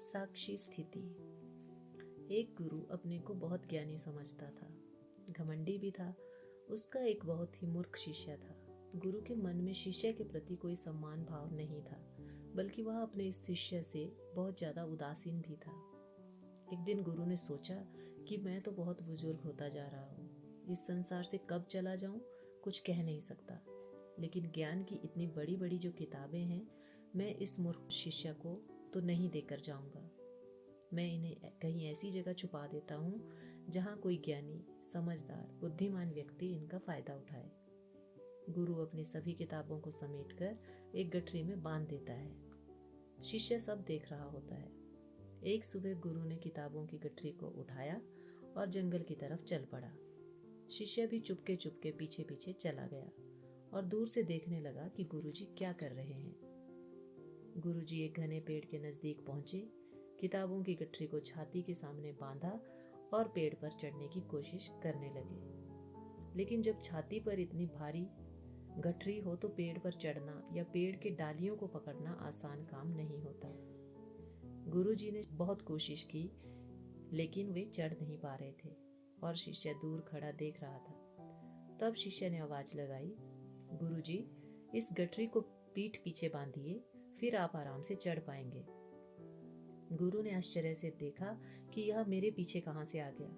साक्षी स्थिति। एक गुरु अपने को बहुत ज्ञानी समझता था, घमंडी भी था। उसका एक बहुत ही मूर्ख शिष्य था। गुरु के मन में शिष्य के प्रति कोई सम्मान भाव नहीं था, बल्कि वह अपने इस शिष्य से बहुत ज्यादा उदासीन भी था। एक दिन गुरु ने सोचा कि मैं तो बहुत बुजुर्ग होता जा रहा हूँ, इस संसार से कब चला जाऊँ कुछ कह नहीं सकता, लेकिन ज्ञान की इतनी बड़ी बड़ी जो किताबें हैं, मैं इस मूर्ख शिष्य को तो नहीं देकर जाऊंगा। मैं इन्हें कहीं ऐसी जगह छुपा देता हूँ जहाँ कोई ज्ञानी, समझदार, बुद्धिमान व्यक्ति इनका फायदा उठाए। गुरु अपनी सभी किताबों को समेटकर एक गठरी में बांध देता है। शिष्य सब देख रहा होता है। एक सुबह गुरु ने किताबों की गठरी को उठाया और जंगल की तरफ चल पड़ा। शिष्य भी चुपके चुपके पीछे पीछे चला गया और दूर से देखने लगा कि गुरुजी क्या कर रहे हैं। गुरुजी एक घने पेड़ के नजदीक पहुंचे, किताबों की गठरी को छाती के सामने बांधा और पेड़ पर चढ़ने की कोशिश करने लगे। लेकिन जब छाती पर इतनी भारी गठरी हो तो पेड़ पर चढ़ना या पेड़ के डालियों को पकड़ना आसान काम नहीं होता। गुरुजी ने बहुत कोशिश की, लेकिन वे चढ़ नहीं पा रहे थे और शिष्य दूर खड़ा देख रहा था। तब शिष्य ने आवाज लगाई, गुरुजी, इस गठरी को पीठ पीछे बांधिए, फिर आप आराम से चढ़ पाएंगे। गुरु ने आश्चर्य से देखा कि यह मेरे पीछे कहाँ से आ गया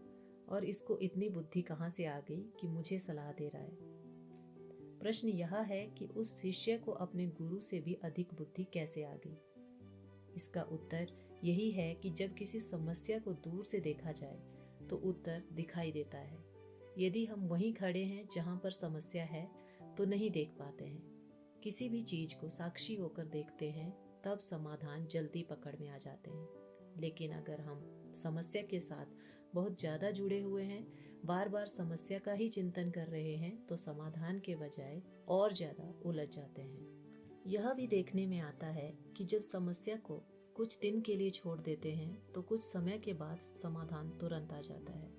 और इसको इतनी बुद्धि कहाँ से आ गई कि मुझे सलाह दे रहा है। प्रश्न यह है कि उस शिष्य को अपने गुरु से भी अधिक बुद्धि कैसे आ गई। इसका उत्तर यही है कि जब किसी समस्या को दूर से देखा जाए तो उत्तर दिखाई देता है। यदि हम वहीं खड़े हैं जहां पर समस्या है तो नहीं देख पाते हैं। किसी भी चीज को साक्षी होकर देखते हैं तब समाधान जल्दी पकड़ में आ जाते हैं। लेकिन अगर हम समस्या के साथ बहुत ज्यादा जुड़े हुए हैं, बार बार समस्या का ही चिंतन कर रहे हैं, तो समाधान के बजाय और ज्यादा उलझ जाते हैं। यह भी देखने में आता है कि जब समस्या को कुछ दिन के लिए छोड़ देते हैं तो कुछ समय के बाद समाधान तुरंत आ जाता है।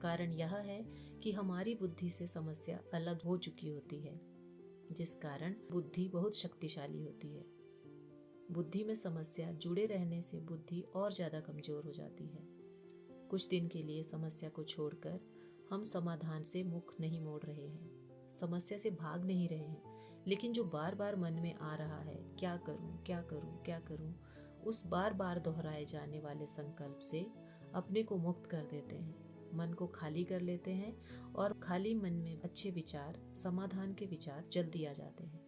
कारण यह है कि हमारी बुद्धि से समस्या अलग हो चुकी होती है, जिस कारण बुद्धि बहुत शक्तिशाली होती है। बुद्धि में समस्या जुड़े रहने से बुद्धि और ज्यादा कमजोर हो जाती है। कुछ दिन के लिए समस्या को छोड़कर हम समाधान से मुख नहीं मोड़ रहे हैं, समस्या से भाग नहीं रहे हैं, लेकिन जो बार बार मन में आ रहा है, क्या करूं, क्या करूं, क्या करूं, उस बार बार दोहराए जाने वाले संकल्प से अपने को मुक्त कर देते हैं, मन को खाली कर लेते हैं और खाली मन में अच्छे विचार, समाधान के विचार जल्दी आ जाते हैं।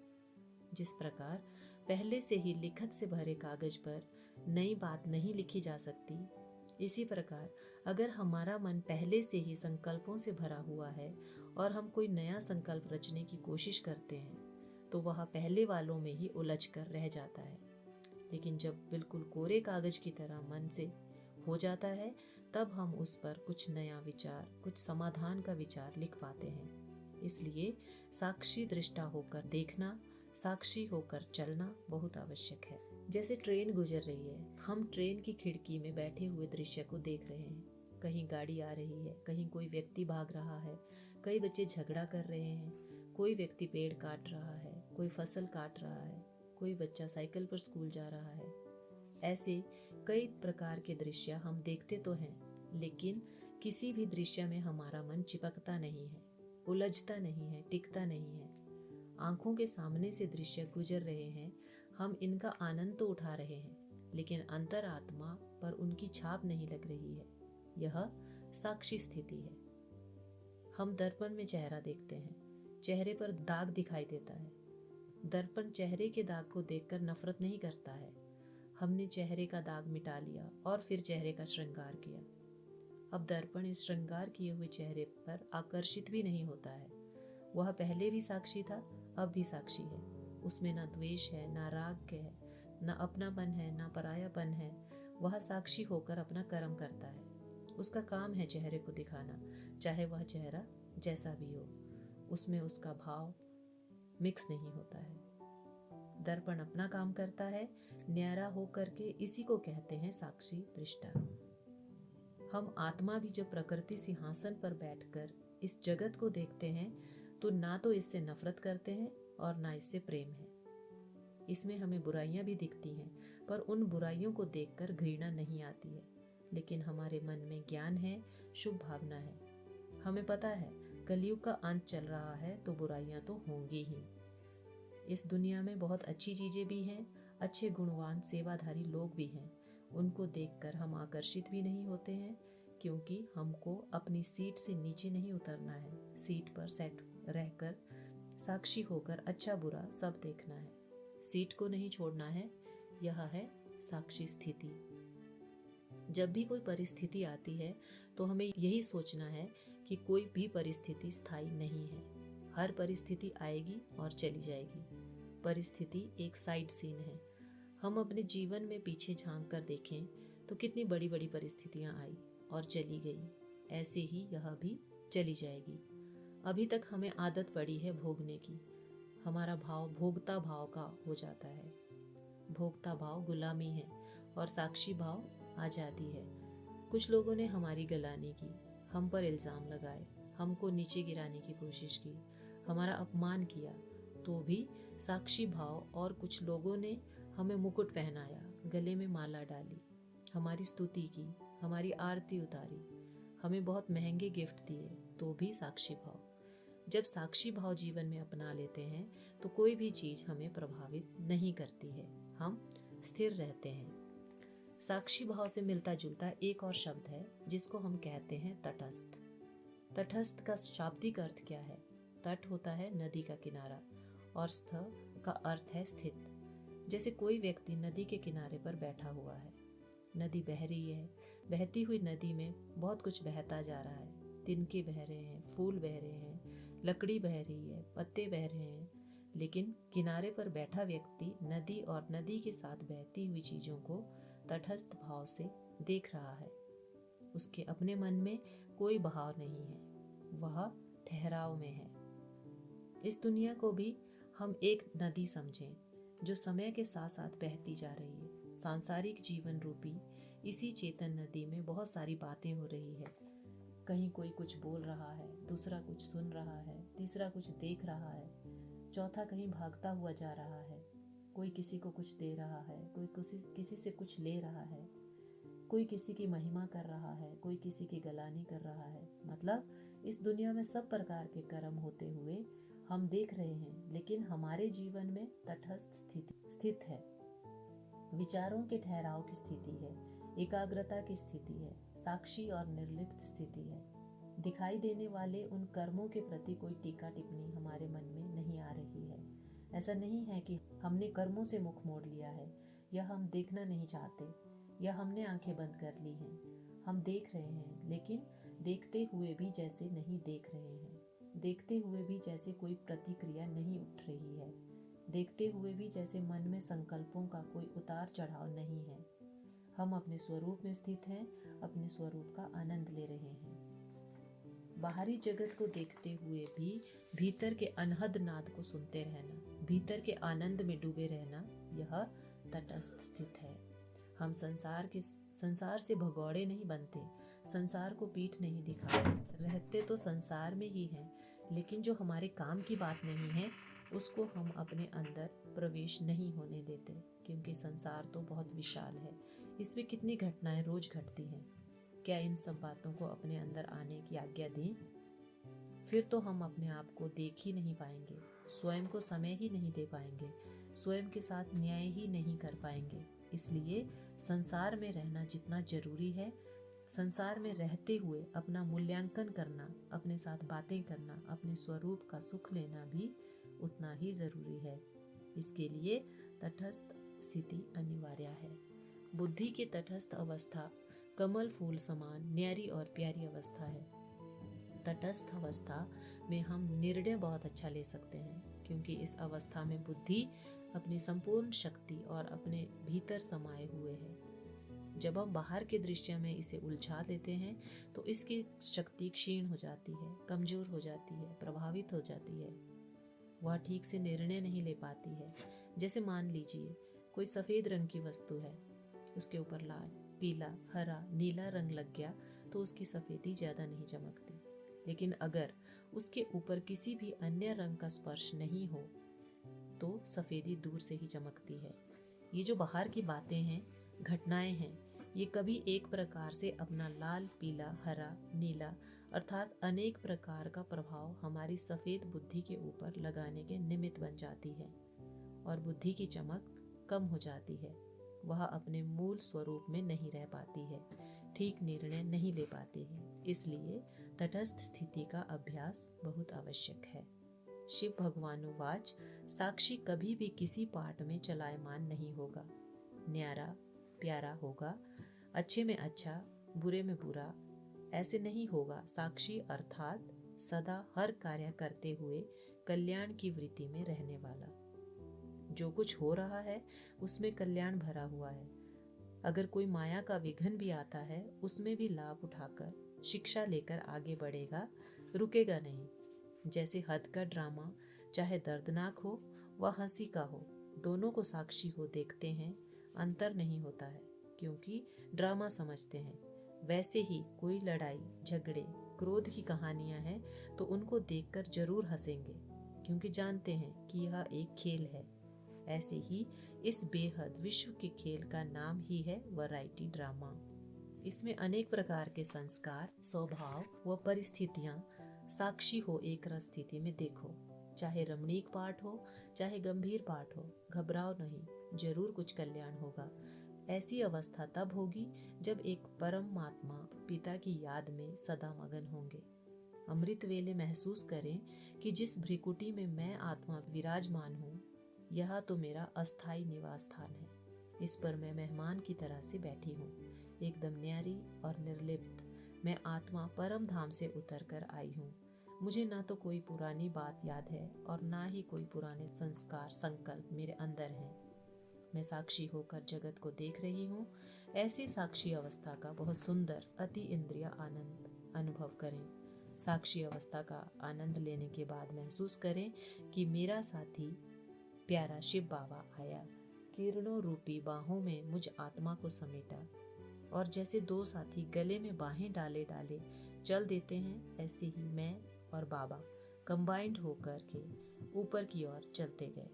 जिस प्रकार पहले से ही लिखत से भरे कागज पर नई बात नहीं लिखी जा सकती, इसी प्रकार अगर हमारा मन पहले से ही संकल्पों से भरा हुआ है और हम कोई नया संकल्प रचने की कोशिश करते हैं तो वह पहले वालों में ही उलझ कर रह जाता है। लेकिन जब बिल्कुल कोरे कागज की तरह मन से हो जाता है, तब हम उस पर कुछ नया विचार, कुछ समाधान का विचार लिख पाते हैं। इसलिए साक्षी दृष्टा होकर देखना, साक्षी होकर चलना बहुत आवश्यक है। जैसे ट्रेन गुजर रही है, हम ट्रेन की खिड़की में बैठे हुए दृश्य को देख रहे हैं। कहीं गाड़ी आ रही है, कहीं कोई व्यक्ति भाग रहा है, कई बच्चे झगड़ा कर रहे हैं, कोई व्यक्ति पेड़ काट रहा है, कोई फसल काट रहा है, कोई बच्चा साइकिल पर स्कूल जा रहा है। ऐसे कई प्रकार के दृश्य हम देखते तो हैं, लेकिन किसी भी दृश्य में हमारा मन चिपकता नहीं है, उलझता नहीं है, टिकता नहीं है। आंखों के सामने से दृश्य गुजर रहे हैं, हम इनका आनंद तो उठा रहे हैं, लेकिन अंतरात्मा पर उनकी छाप नहीं लग रही है। यह साक्षी स्थिति है। हम दर्पण में चेहरा देखते हैं, चेहरे पर दाग दिखाई देता है। दर्पण चेहरे के दाग को देखकर नफरत नहीं करता है। हमने चेहरे का दाग मिटा लिया और फिर चेहरे का श्रृंगार किया। अब दर्पण इस श्रृंगार किए हुए चेहरे पर आकर्षित भी नहीं होता है। वह पहले भी साक्षी था, अब भी साक्षी है। उसमें ना द्वेष है, ना राग है, ना अपनापन है, ना परायापन है। वह साक्षी होकर अपना कर्म करता है। उसका काम है चेहरे को दिखाना, चाहे वह चेहरा जैसा भी हो। उसमें उसका भाव मिक्स नहीं होता है। दर्पण अपना काम करता है, न्यारा हो करके, इसी को कहते हैं साक्षी दृष्टा। हम आत्मा भी जब प्रकृति सिंहासन पर बैठकर इस जगत को देखते हैं तो ना तो इससे नफरत करते हैं और ना इससे प्रेम है। इसमें हमें बुराइयां भी दिखती हैं, पर उन बुराइयों को देखकर घृणा नहीं आती है। लेकिन हमारे मन में ज्ञान है, शुभ भावना है। हमें पता है कलयुग का अंत चल रहा है तो बुराइयां तो होंगी ही। इस दुनिया में बहुत अच्छी चीजें भी हैं, अच्छे गुणवान सेवाधारी लोग भी हैं। उनको देखकर हम आकर्षित भी नहीं होते हैं, क्योंकि हमको अपनी सीट से नीचे नहीं उतरना है। सीट पर सेट रहकर साक्षी होकर अच्छा बुरा सब देखना है। सीट को नहीं छोड़ना है, यह है साक्षी स्थिति। जब भी कोई परिस्थिति आती है तो हमें यही सोचना है कि कोई भी परिस्थिति स्थायी नहीं है। हर परिस्थिति आएगी और चली जाएगी। परिस्थिति एक साइड सीन है। हम अपने जीवन में पीछे झांक कर देखें तो कितनी बड़ी बड़ी परिस्थितियां आई और चली गई। ऐसे ही यह भी चली जाएगी। अभी तक हमें आदत पड़ी है भोगने की। हमारा भाव भोगता भाव का हो जाता है। भोगता भाव गुलामी है और साक्षी भाव आज़ादी है। कुछ लोगों ने हमारी गलानी की, हम पर इल्ज़ाम लगाए, हमको नीचे गिराने की कोशिश की, हमारा अपमान किया, तो भी साक्षी भाव और कुछ लोगों ने हमें मुकुट पहनाया, गले में माला डाली, हमारी स्तुति की, हमारी आरती उतारी, हमें बहुत महंगे गिफ्ट दिए, तो भी साक्षी भाव। जब साक्षी भाव जीवन में अपना लेते हैं तो कोई भी चीज़ हमें प्रभावित नहीं करती है। हम स्थिर रहते हैं। साक्षी भाव से मिलता जुलता एक और शब्द है जिसको हम कहते हैं तटस्थ। तटस्थ का शाब्दिक अर्थ क्या है? तट होता है नदी का किनारा और स्थ का अर्थ है स्थित। जैसे कोई व्यक्ति नदी के किनारे पर बैठा हुआ है। नदी बह रही है। बहती हुई नदी में बहुत कुछ बहता जा रहा है। तिनके बह रहे हैं, फूल बह रहे हैं, लकड़ी बह रही है, पत्ते बह रहे हैं। लेकिन किनारे पर बैठा व्यक्ति नदी और नदी के साथ बहती हुई चीज़ों को तटस्थ भाव से देख रहा है। उसके अपने मन में कोई बहाव नहीं है, वह ठहराव में है। इस दुनिया को भी हम एक नदी समझें जो समय के साथ साथ बहती जा रही है। सांसारिक जीवन रूपी इसी चेतन नदी में बहुत सारी बातें हो रही है। कहीं कोई कुछ बोल रहा है, दूसरा कुछ सुन रहा है, तीसरा कुछ देख रहा है, चौथा कहीं भागता हुआ जा रहा है। कोई किसी को कुछ दे रहा है, कोई किसी से कुछ ले रहा है, कोई किसी की महिमा कर रहा है, कोई किसी की गलानी कर रहा है। मतलब इस दुनिया में सब प्रकार के कर्म होते हुए हम देख रहे हैं, लेकिन हमारे जीवन में तटस्थ स्थित है। विचारों के ठहराव की स्थिति है, एकाग्रता की स्थिति है, साक्षी और निर्लिप्त स्थिति है। दिखाई देने वाले उन कर्मों के प्रति कोई टीका टिप्पणी हमारे मन में नहीं आ रही है। ऐसा नहीं है कि हमने कर्मों से मुख मोड़ लिया है, या हम देखना नहीं चाहते, या हमने आंखें बंद कर ली हैं। हम देख रहे हैं, लेकिन देखते हुए भी जैसे नहीं देख रहे हैं। देखते हुए भी जैसे कोई प्रतिक्रिया नहीं उठ रही है। देखते हुए भी जैसे मन में संकल्पों का कोई उतार चढ़ाव नहीं है। हम अपने स्वरूप में स्थित हैं, अपने स्वरूप का आनंद ले रहे हैं। बाहरी जगत को देखते हुए भी भीतर के अनहद नाद को सुनते रहना, भीतर के आनंद में डूबे रहना, यह तटस्थ स्थित है। हम संसार से भगौड़े नहीं बनते, संसार को पीठ नहीं दिखाते। रहते तो संसार में ही हैं, लेकिन जो हमारे काम की बात नहीं है उसको हम अपने अंदर प्रवेश नहीं होने देते, क्योंकि संसार तो बहुत विशाल है। इसमें कितनी घटनाएं रोज घटती हैं। क्या इन सब बातों को अपने अंदर आने की आज्ञा दें? फिर तो हम अपने आप को देख ही नहीं पाएंगे, स्वयं को समय ही नहीं दे पाएंगे, स्वयं के साथ न्याय ही नहीं कर पाएंगे। इसलिए संसार में रहना जितना जरूरी है, संसार में रहते हुए अपना मूल्यांकन करना, अपने साथ बातें करना, अपने स्वरूप का सुख लेना भी उतना ही जरूरी है। इसके लिए तटस्थ स्थिति अनिवार्य है। बुद्धि की तटस्थ अवस्था कमल फूल समान न्यारी और प्यारी अवस्था है। तटस्थ अवस्था में हम निर्णय बहुत अच्छा ले सकते हैं, क्योंकि इस अवस्था में बुद्धि अपनी संपूर्ण शक्ति और अपने भीतर समाये हुए है। जब हम बाहर के दृश्य में इसे उलझा देते हैं तो इसकी शक्ति क्षीण हो जाती है, कमजोर हो जाती है, प्रभावित हो जाती है। वह ठीक से निर्णय नहीं ले पाती है। जैसे मान लीजिए कोई सफ़ेद रंग की वस्तु है, उसके ऊपर लाल, पीला, हरा, नीला रंग लग गया तो उसकी सफ़ेदी ज़्यादा नहीं चमकती। लेकिन अगर उसके ऊपर किसी भी अन्य रंग का स्पर्श नहीं हो तो सफ़ेदी दूर से ही चमकती है। ये जो बाहर की बातें हैं, घटनाएं हैं, ये कभी एक प्रकार से अपना लाल, पीला, हरा, नीला अर्थात अनेक प्रकार का प्रभाव हमारी सफेद बुद्धि के ऊपर लगाने के निमित्त बन जाती है और बुद्धि की चमक कम हो जाती है। वह अपने मूल स्वरूप में नहीं रह पाती है, ठीक निर्णय नहीं ले पाती है। इसलिए तटस्थ स्थिति का अभ्यास बहुत आवश्यक है। शिव भगवानुवाच, साक्षी कभी भी किसी पाठ में चलायमान नहीं होगा, न्यारा प्यारा होगा, अच्छे में अच्छा, बुरे में बुरा, ऐसे नहीं होगा। साक्षी अर्थात सदा हर कार्य करते हुए कल्याण की वृत्ति में रहने वाला। जो कुछ हो रहा है उसमें कल्याण भरा हुआ है। अगर कोई माया का विघ्न भी आता है, उसमें भी लाभ उठाकर शिक्षा लेकर आगे बढ़ेगा, रुकेगा नहीं। जैसे हद का ड्रामा चाहे दर्दनाक हो व हंसी का हो, दोनों को साक्षी हो देखते हैं, अंतर नहीं होता है क्योंकि ड्रामा समझते हैं। वैसे ही कोई लड़ाई, झगड़े, क्रोध की कहानियां हैं तो उनको देखकर जरूर हंसेंगे क्योंकि जानते हैं कि यह एक खेल है। ऐसे ही इस बेहद विश्व के खेल का नाम ही है वैरायटी ड्रामा। इसमें अनेक प्रकार के संस्कार, स्वभाव व परिस्थितियां साक्षी हो एक रस स्थिति में देखो। चाहे रमणीक पाठ हो, चाहे गंभीर पाठ हो, घबराओ नहीं, जरूर कुछ कल्याण होगा। ऐसी अवस्था तब होगी जब एक परमात्मा पिता की याद में सदा मगन होंगे। अमृत वेले महसूस करें कि जिस भ्रिकुटी में मैं आत्मा विराजमान हूँ, यह तो मेरा अस्थाई निवास स्थान है। इस पर मैं मेहमान की तरह से बैठी हूँ, एकदम न्यारी और निर्लिप्त। मैं आत्मा परम धाम से उतर कर आई हूँ। मुझे ना तो कोई पुरानी बात याद है और ना ही कोई पुराने संस्कार, संकल्प मेरे अंदर हैं। मैं साक्षी होकर जगत को देख रही हूँ। ऐसी साक्षी अवस्था का बहुत सुंदर अति इंद्रिय आनंद अनुभव करें। साक्षी अवस्था का आनंद लेने के बाद महसूस करें कि मेरा साथी प्यारा शिव बाबा आया, किरणों रूपी बाहों में मुझ आत्मा को समेटा और जैसे दो साथी गले में बाहें डाले डाले चल देते हैं, ऐसे ही मैं और बाबा कंबाइंड होकर के ऊपर की ओर चलते गए।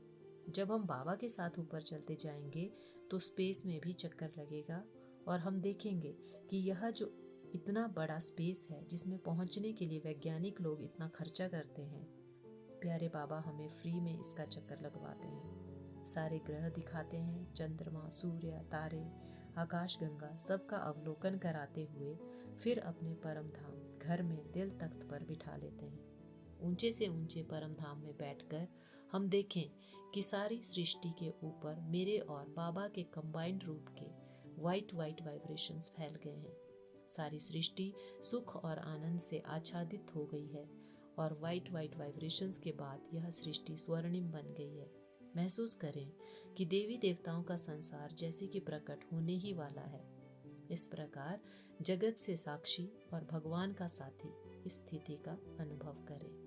जब हम बाबा के साथ ऊपर चलते जाएंगे तो स्पेस में भी चक्कर लगेगा और हम देखेंगे कि यह जो इतना बड़ा स्पेस है जिसमें पहुंचने के लिए वैज्ञानिक लोग इतना खर्चा करते हैं, प्यारे बाबा हमें फ्री में इसका चक्कर लगवाते हैं। सारे ग्रह दिखाते हैं, चंद्रमा, सूर्य, तारे, आकाश गंगा सबका अवलोकन कराते हुए फिर अपने परम धाम घर में दिल तख्त पर बिठा लेते हैं। ऊंचे से ऊंचे परम धाम में बैठकर हम देखें कि सारी सृष्टि के ऊपर मेरे और बाबा के कंबाइंड रूप के वाइट वाइब्रेशंस फैल गए हैं। सारी सृष्टि सुख और आनंद से आच्छादित हो गई है और वाइट वाइब्रेशंस के बाद यह सृष्टि स्वर्णिम बन गई है। महसूस करें कि देवी देवताओं का संसार जैसे कि प्रकट होने ही वाला है। इस प्रकार जगत से साक्षी और भगवान का साथी इस स्थिति का अनुभव करें।